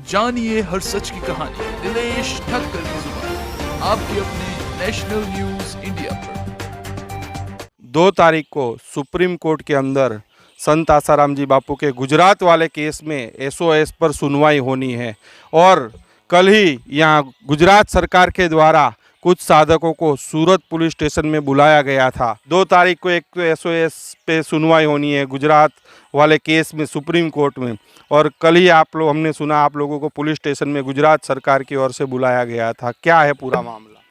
जानिए हर सच की कहानी दिनेश ठक्कर की जुबान, आपके अपने नेशनल न्यूज इंडिया पर। 2 तारीख को सुप्रीम कोर्ट के अंदर संत आसाराम जी बापू के गुजरात वाले केस में एसओएस पर सुनवाई होनी है और कल ही यहाँ गुजरात सरकार के द्वारा कुछ साधकों को सूरत पुलिस स्टेशन में बुलाया गया था। 2 तारीख को एक तो एसओएस पे सुनवाई होनी है गुजरात वाले केस में सुप्रीम कोर्ट में, और कल ही हमने सुना आप लोगों को पुलिस स्टेशन में गुजरात सरकार की ओर से बुलाया गया था। क्या है पूरा मामला?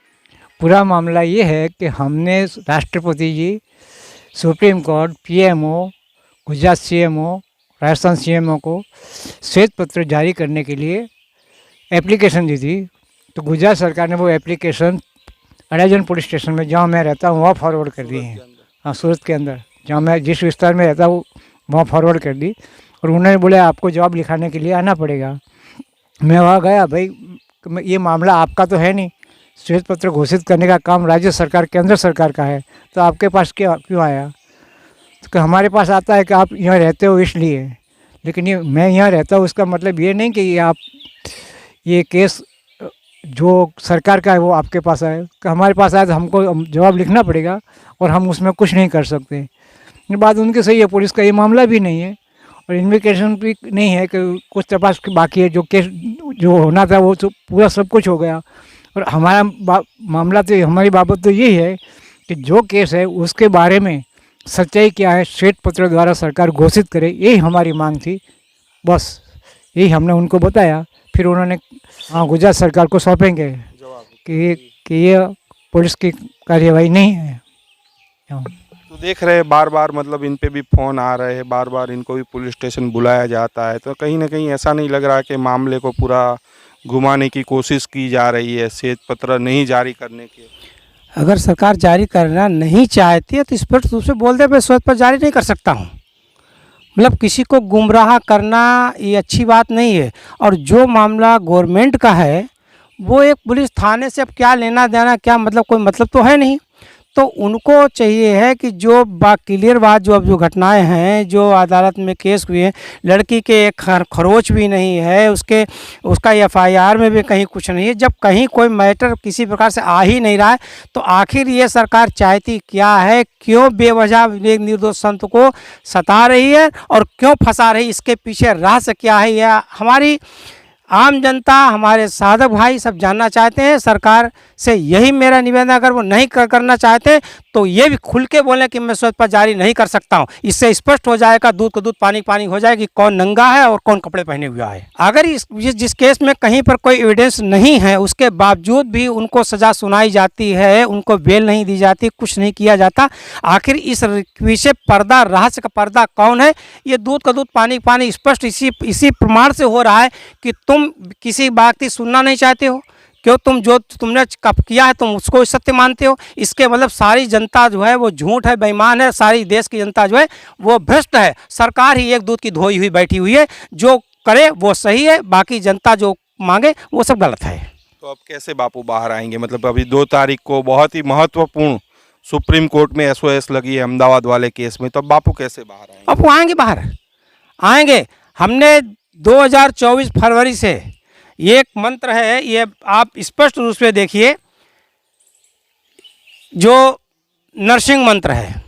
पूरा मामला ये है कि हमने राष्ट्रपति ji, supreme court, PMO, Gujarat CMO, Rajasthan CMO को श्वेत पत्र जारी करने के लिए एप्लीकेशन दी थी। तो गुजरात सरकार ने वो एप्लीकेशन अडाजन पुलिस स्टेशन में, जहाँ मैं रहता हूँ, वहाँ फॉरवर्ड कर दी है। हाँ, सूरत के अंदर जहाँ मैं जिस विस्तार में रहता हूँ वहाँ फॉरवर्ड कर दी, और उन्होंने बोला आपको जवाब लिखाने के लिए आना पड़ेगा। मैं वहाँ गया, भाई ये मामला आपका तो है नहीं, श्वेत पत्र घोषित करने का काम राज्य सरकार, केंद्र सरकार का है, तो आपके पास क्यों आया? तो हमारे पास आता है कि आप यहाँ रहते हो इसलिए, लेकिन ये मैं यहाँ रहता हूँ उसका मतलब ये नहीं कि ये केस जो सरकार का है वो आपके पास आए। कि हमारे पास आए तो हमको जवाब लिखना पड़ेगा और हम उसमें कुछ नहीं कर सकते। ये बात उनकी सही है, पुलिस का ये मामला भी नहीं है और इन्वेस्टिगेशन भी नहीं है कि कुछ तपास बाकी है। जो केस जो होना था वो तो पूरा सब कुछ हो गया, और हमारा मामला तो हमारी बाबत तो यही है कि जो केस है उसके बारे में सच्चाई क्या है, श्वेत पत्र द्वारा सरकार घोषित करे, यही हमारी मांग थी। बस यही हमने उनको बताया। फिर उन्होंने गुजरात सरकार को सौंपेंगे कि ये पुलिस की कार्यवाही नहीं है। तो देख रहे हैं बार बार, मतलब इन पे भी फ़ोन आ रहे हैं, बार बार इनको भी पुलिस स्टेशन बुलाया जाता है, तो कहीं ना कहीं ऐसा नहीं लग रहा कि मामले को पूरा घुमाने की कोशिश की जा रही है श्वेत पत्र नहीं जारी करने की? अगर सरकार जारी करना नहीं चाहती है तो स्पष्ट रूप से बोल दे, मैं श्वेत पत्र जारी नहीं कर सकता हूँ। मतलब किसी को गुमराह करना ये अच्छी बात नहीं है। और जो मामला गवर्नमेंट का है वो एक पुलिस थाने से अब क्या लेना देना, क्या मतलब, कोई मतलब तो है नहीं। तो उनको चाहिए है कि जो क्लियर बात, जो अब जो घटनाएं हैं, जो अदालत में केस हुए हैं, लड़की के एक खरोच भी नहीं है, उसका एफआईआर में भी कहीं कुछ नहीं है। जब कहीं कोई मैटर किसी प्रकार से आ ही नहीं रहा है तो आखिर ये सरकार चाहती क्या है? क्यों बेवजह एक निर्दोष संत को सता रही है और क्यों फंसा रही, इसके पीछे रहस्य क्या है? यह हमारी आम जनता, हमारे साधक भाई सब जानना चाहते हैं। सरकार से यही मेरा निवेदन, अगर वो नहीं करना चाहते तो ये भी खुल के बोलें कि मैं श्वेत पत्र जारी नहीं कर सकता हूँ। इससे स्पष्ट हो जाएगा, दूध को दूध पानी पानी हो जाएगा कि कौन नंगा है और कौन कपड़े पहने हुआ है। अगर जिस केस में कहीं पर कोई एविडेंस नहीं है उसके बावजूद भी उनको सज़ा सुनाई जाती है, उनको बेल नहीं दी जाती, कुछ नहीं किया जाता, आखिर इस पीछे पर्दा, रहस्य का पर्दा कौन है? ये दूध का दूध पानी पानी स्पष्ट इसी प्रमाण से हो रहा है कि तुम किसी बात की सुनना नहीं चाहते हो। क्यों? तुमने कब किया है तुम उसको सत्य मानते हो। इसके मतलब सारी जनता जो है वो झूठ है, बेईमान है, सारी देश की जनता जो है वो भ्रष्ट है। सरकार ही एक दूध की धोई हुई बैठी हुई है, जो करे वो सही है, बाकी जनता जो मांगे वो सब गलत है। तो अब कैसे बापू बाहर आएंगे? मतलब अभी 2 तारीख को बहुत ही महत्वपूर्ण सुप्रीम कोर्ट में एसओएस लगी है अहमदाबाद वाले केस में, तो बापू कैसे बाहर आएंगे? अब वो आएंगे, बाहर आएंगे। हमने 2024 फरवरी से एक मंत्र है, ये आप स्पष्ट रूप से देखिए, जो नरसिंह मंत्र है,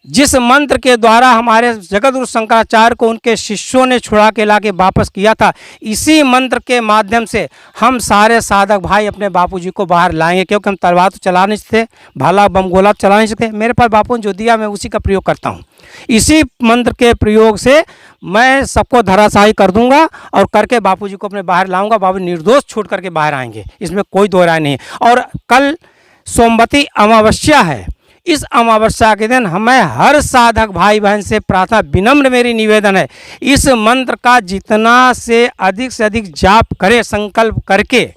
जिस मंत्र के द्वारा हमारे जगतगुरु शंकराचार्य को उनके शिष्यों ने छुड़ा के लाके वापस किया था, इसी मंत्र के माध्यम से हम सारे साधक भाई अपने बापूजी को बाहर लाएंगे। क्योंकि हम तलवार तो चला नहीं सकते, भाला बम गोला चला नहीं सकते, मेरे पास बापू ने जो दिया मैं उसी का प्रयोग करता हूँ। इसी मंत्र के प्रयोग से मैं सबको धराशायी कर दूंगा और करके बापूजी को अपने बाहर लाऊंगा। बाबू निर्दोष छूट करके बाहर आएंगे, इसमें कोई दो राय नहीं। और कल सोमवती अमावस्या है, इस अमावस्या के दिन हमें हर साधक भाई बहन से प्रार्थना, विनम्र मेरी निवेदन है, इस मंत्र का जितना से अधिक जाप करे संकल्प करके,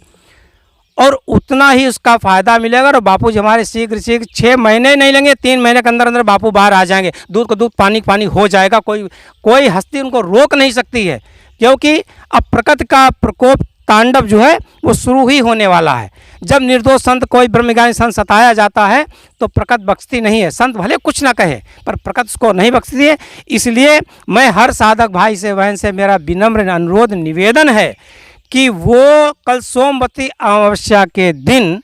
और उतना ही उसका फ़ायदा मिलेगा। और बापू जी हमारे शीघ्र 6 महीने नहीं लेंगे, 3 महीने के अंदर अंदर बापू बाहर आ जाएंगे। दूध को दूध पानी पानी हो जाएगा, कोई हस्ती उनको रोक नहीं सकती है। क्योंकि अब प्रकृति का प्रकोप, तांडव जो है वो शुरू ही होने वाला है। जब निर्दोष संत, कोई ब्रह्मज्ञानी संत सताया जाता है तो प्रकृति बख्शती नहीं है। संत भले कुछ ना कहे पर प्रकृति उसको नहीं बख्शती है। इसलिए मैं हर साधक भाई से बहन से मेरा विनम्र अनुरोध निवेदन है कि वो कल सोमवती अमावस्या के दिन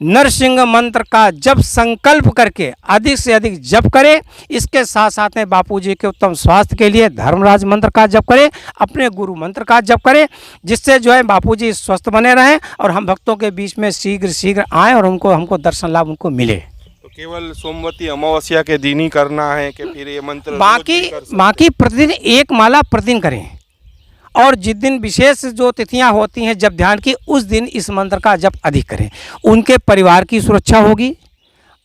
नरसिंह मंत्र का जप संकल्प करके अधिक से अधिक जप करे। इसके साथ साथ में बापूजी के उत्तम स्वास्थ्य के लिए धर्मराज मंत्र का जप करे, अपने गुरु मंत्र का जप करे, जिससे जो है बापूजी स्वस्थ बने रहें और हम भक्तों के बीच में शीघ्र आएँ और हमको दर्शन लाभ उनको मिले। तो केवल सोमवती अमावस्या के दिन ही करना है कि फिर ये मंत्र रोज भी कर सकते हैं? बाकी प्रतिदिन एक माला प्रतिदिन करें और जिस दिन विशेष जो तिथियां होती हैं जब ध्यान की, उस दिन इस मंत्र का जप अधिक करें। उनके परिवार की सुरक्षा होगी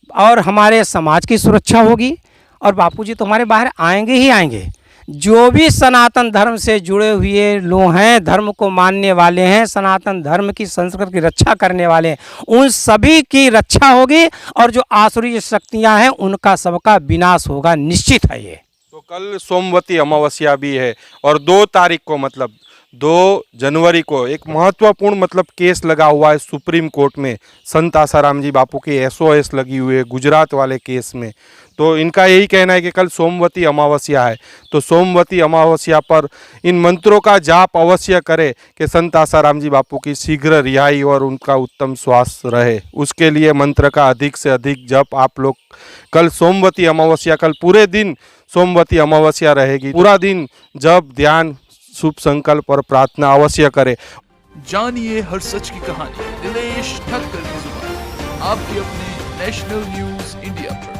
और हमारे समाज की सुरक्षा होगी और बापूजी तो हमारे बाहर आएंगे ही आएंगे। जो भी सनातन धर्म से जुड़े हुए लोग हैं, धर्म को मानने वाले हैं, सनातन धर्म की संस्कृति की रक्षा करने वाले हैं, उन सभी की रक्षा होगी और जो आसुरी शक्तियां हैं उनका सबका विनाश होगा, निश्चित है ये। तो कल सोमवती अमावस्या भी है और 2 तारीख को मतलब 2 जनवरी को एक महत्वपूर्ण मतलब केस लगा हुआ है सुप्रीम कोर्ट में। संत आसाराम जी बापू की SOS लगी हुई है गुजरात वाले केस में। तो इनका यही कहना है कि कल सोमवती अमावस्या है, तो सोमवती अमावस्या पर इन मंत्रों का जाप अवश्य करें कि संत आसाराम जी बापू की शीघ्र रिहाई और उनका उत्तम स्वास्थ्य रहे। उसके लिए मंत्र का अधिक से अधिक जप आप लोग कल सोमवती अमावस्या, कल पूरे दिन सोमवती अमावस्या रहेगी, पूरा दिन जप ध्यान शुभ संकल्प और प्रार्थना अवश्य करें। जानिए हर सच की कहानी दिनेश ठक्कर की जुबान, आपके अपने नेशनल न्यूज इंडिया पर।